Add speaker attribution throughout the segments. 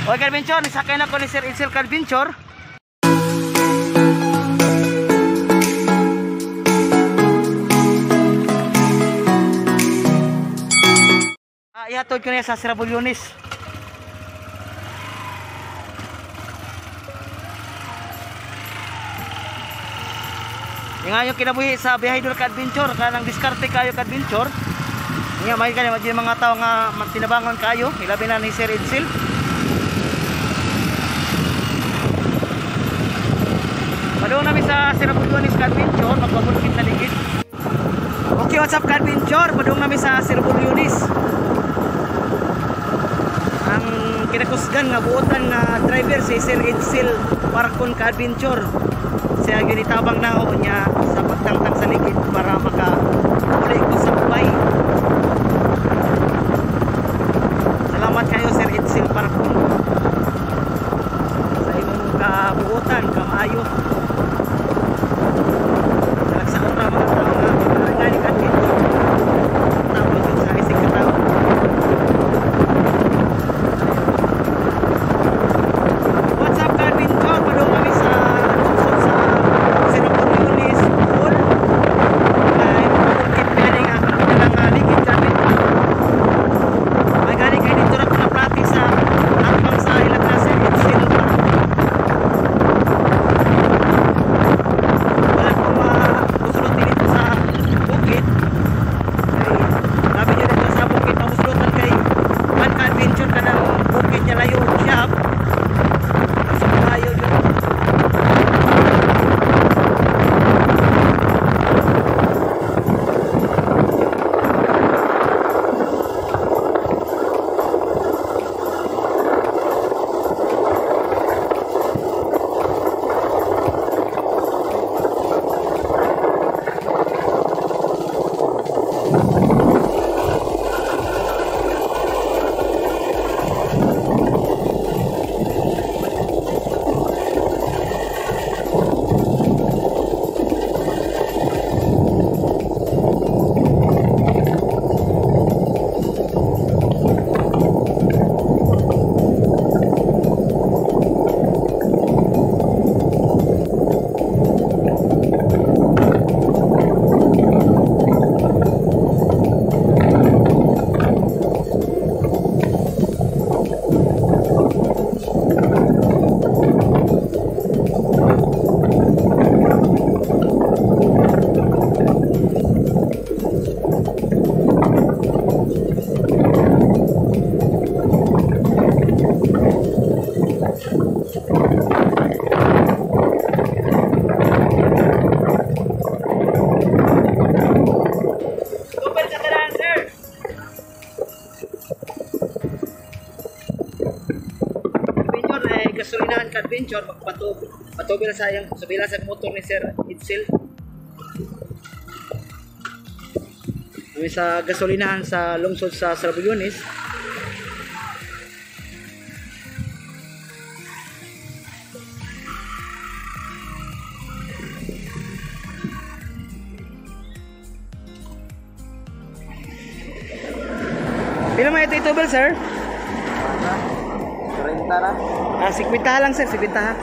Speaker 1: Okay, Adventure, nisakay na ko ni Sir Edsel Adventure. Ihatod ko niya sa Sirabulyones. Nga yung kinabuhi sa biyahe doon ka Adventure, kanang diskarte kayo ka Adventure. Nga may kanya mga tao nga tinabangon kayo, ilabi na ni Sir Edsel. Padung namin sa Sirabulyones ka Adventure, magpapulukit na ligid. Okay, what's up ka Adventure? Padung namin sa Sirabulyones. Ang kinakusgan nga buotan nga driver si Sir Edsel Parkon ka Adventure. Siya ginitabang na ho niya sa pagtangtang sa ligid para maka-uli ko sa buhay. Salamat kayo Sir Edsel Parkon sa imong kabuotan, kamaayo. Nagsaon na mga tao nga nangani ka dito. Tapos yun sa isig katao. What's up ka Adventure? Padung kami sa Sirabulyones Bohol. Ay mabukit gani nga kanang ligid ka Adventure. Ay gani kay dito ra ko na practice sa atbang sa ilang na Sir Edsel Parkon. Wala ko mabusulotin dito sa bukid. Ay sabi nyo dito sa bukid mabusulotan kay man ka Adventure ka ng bukid niya layo shop. Sa kayo yun. Gasolinahan ka Adventure magpatubil sa motor ni Sir Edsel. Kami sa gasolinahan sa lungsod sa Sirabulyones. Pila may ito bel sir?
Speaker 2: 30 na.
Speaker 1: 50 lang sir, 50 ha.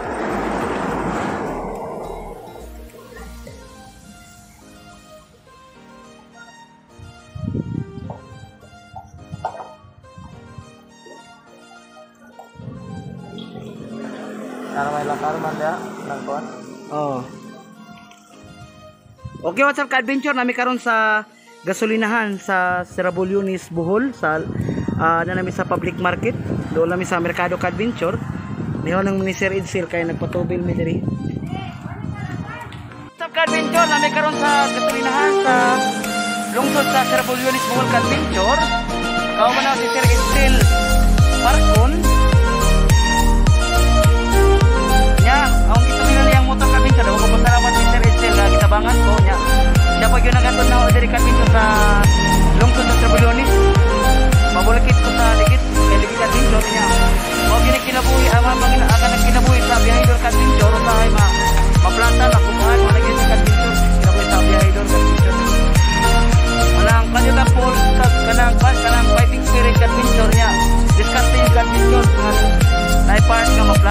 Speaker 2: Para may lakar man dia, nagkon.
Speaker 1: Oh. Okay, what's up ka Adventure? Nami karon sa gasolinahan sa Sirabulyones Bohol sa namin sa public market. Doon namin sa Merkado ka Adventure. Niyon ng ni Sir Edsel kay nagpatubil mi diri. What's up ka Adventure? Nami karon sa gasolinahan sa lungsod sa Sirabulyones Bohol ka Adventure. Kao man na si Sir Edsel Parkon. Nya, ang gitumingan niyang motor ka Adventure, ako pasalamat si Sir Edsel na gitabangan ko nya. Siya pag yun nagatod na ako diri ka Adventure sa lungsod sa Sirabulyones. Mabulakit ko sa ligid, kay ligid ka Adventure niya. Mao gini kinabuhi, akan kinabuhi sa biyahe dor ka Adventure sa ay maplanta na kumahan mo lagi sa Adventure. Kinabuhi sa biyahe dor ka Adventure. Kanang kanila po kanang fighting spirit ka Adventure niya. Discarte yung ka Adventure.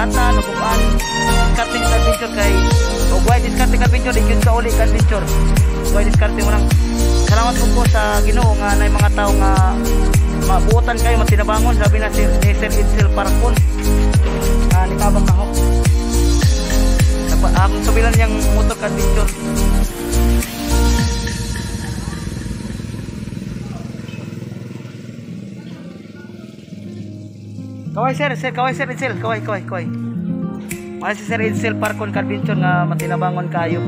Speaker 1: maplatan, maguban. Diskarte sa adventure kay o why diskarte ka adventure, di gyud ka uli ka adventure. Why diskarte mo lang. Salamat po sa Ginoo nga nay mga tao nga mabuotan kayo matinabangon, sabi na Sir Edsel Parkon. Nitabang na ho. Akong sabilan yung motor ka adventure. Kaway sir Edsel, kaway. Mali si Sir Edsel Parkon ka adventure nga matinabangon kayo.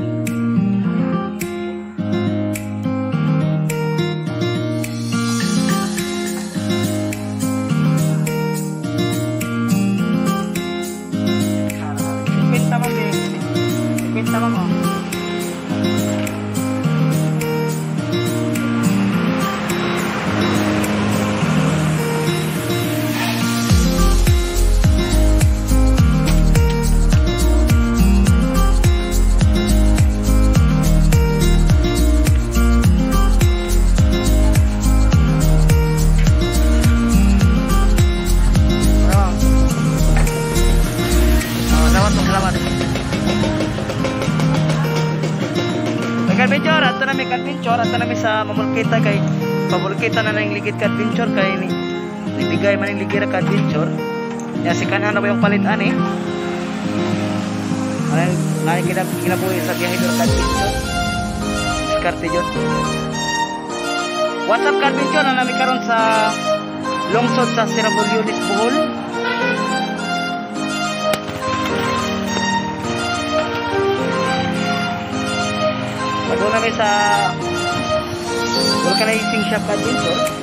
Speaker 1: Pinta mo. Adventure, ato na may adventure, ato na may sa mamulkita kay pabulkita na nang ligid ka adventure kay ni ibigay man ning ligid ka adventure. Ya si kanhan na ba yung palit ani? Ay kinabuhi sa biyahe ka adventure. Diskarte jud. What's up ka adventure na nami karon sa lungsod sa Sirabulliones, Bohol. Doon namin sa vulcanizing shop adventure.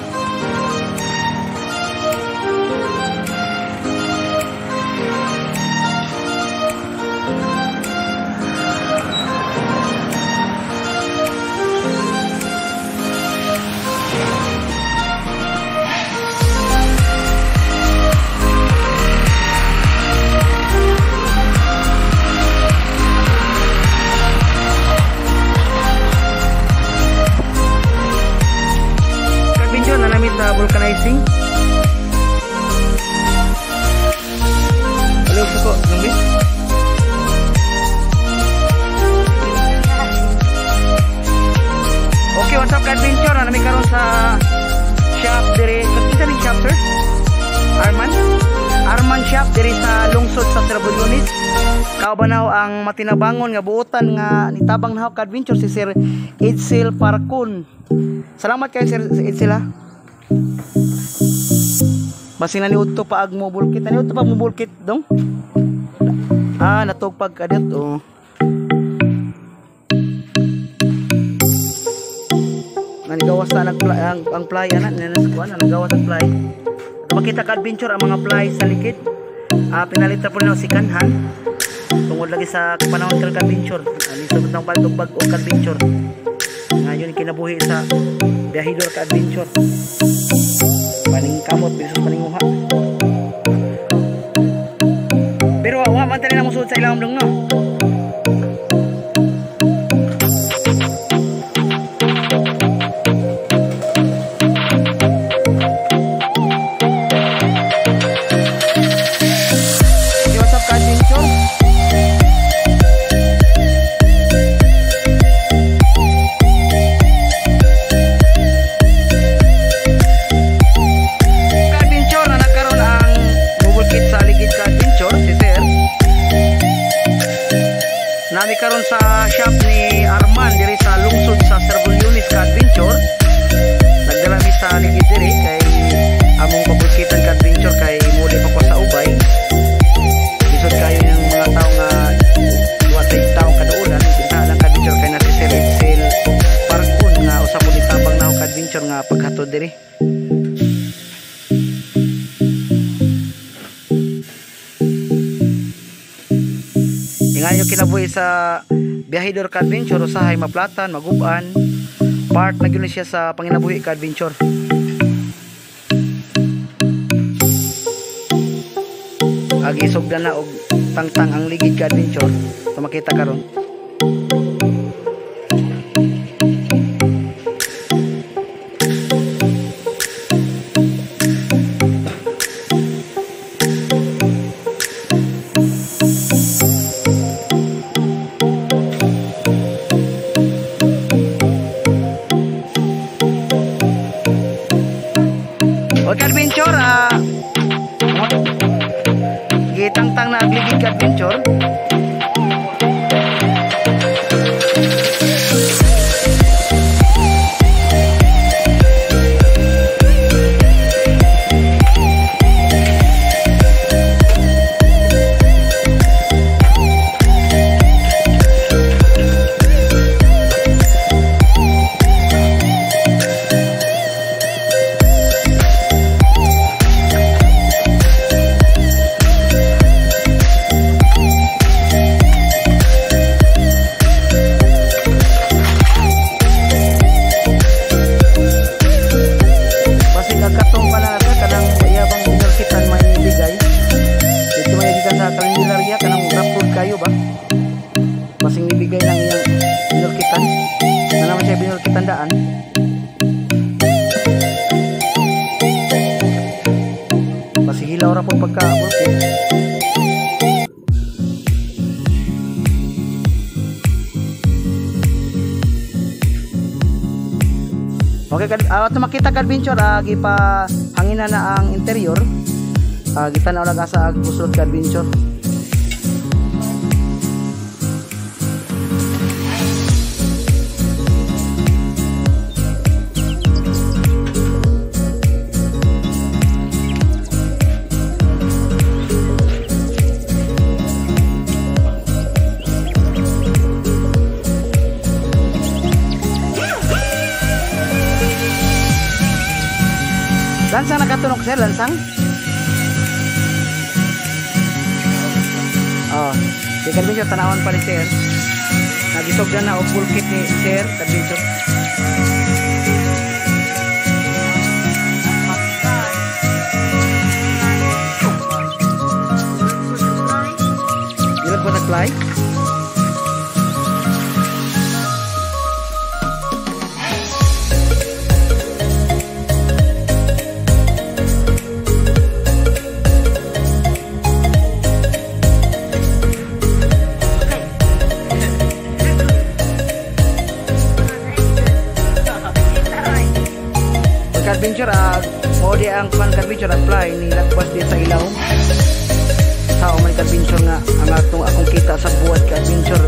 Speaker 1: Sa vulcanizing. Halo po, Lumbis. Okay, what's up ka adventure? Nami karon sa shop dire. Kita ni shop sir? Arman shop dire sa lungsod sa Sirabulliones. Kaubanaw ang matinabangon nga buotan nga nitabang na ka adventure si Sir Edsel Parkon. Salamat kay Sir Edsel ha. Basi na niudto pa ag mo bulkit. Niudto pa mo bulkit dong. Natog pag kadit oh. Nanigawas na ang fly ana nanaskuan nagawas ang fly. Makita ka adventure ang mga fly sa likid. Pinalita po na si kanhan. Tungod lagi sa panahon kal adventure. Lisod ng pagtugbag o adventure. Ngayon kinabuhi sa biyahidor ka adventure. Paning kamot bisos paninguha. Pero wa man tani na musud sa ilawom dong no. Nami karon sa shop ni Arman diri sa lungsod sa Sirabulliones ka adventure. Nagdala mi sa ligid diri kay among pabulkitan ka adventure kay muli pa ko sa ubay. Isod kayo ng mga tao nga duwatay tao kadaulan kita lang ka adventure kay na si Sir Edsel Parkon nga usa ko nitabang na ka adventure nga paghatod diri. Ngayon kinabuhi sa biyahidor ka adventure usahay maplatan, maguban. Part na gyud siya sa panginabuhi ka adventure. Agi sugdan na og tangtang ang ligid ka adventure. Ito makita karon. gitangtang na agligid ka adventure. Masing ibigay lang yung binulkitan na naman siya binulkitan daan. Masing hilaw ra po pagka-bulkit. Okay, ato makita ka adventure, gipa hangina na ang interior. Gitanaw na sa gusulot ka adventure. Lansang nakatulong ko sir, lansang? Oh, di kadbinyo, tanawan pa ni sir. Nagisog na o full kit ni sir, kadbinyo. Ilag po nag-fly? Adventure, mo di ang pan adventure at fly ni lagbas din sa ilaw. Sao man adventure nga ang akong kita sa buhat ka adventure.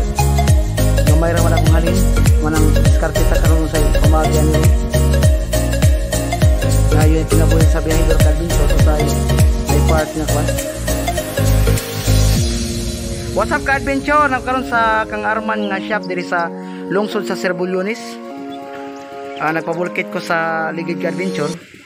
Speaker 1: Nga mayroon man akong halin, manang diskarte sa karon sa pamagyan ni. Ngayon pinabuhi sa biyahe ka adventure sa may part nga kwan. What's up ka adventure? Nagkaroon sa Kang Arman nga shop diri sa lungsod sa Cerbulyones. Nagpabulkit ko sa Ligid Adventure.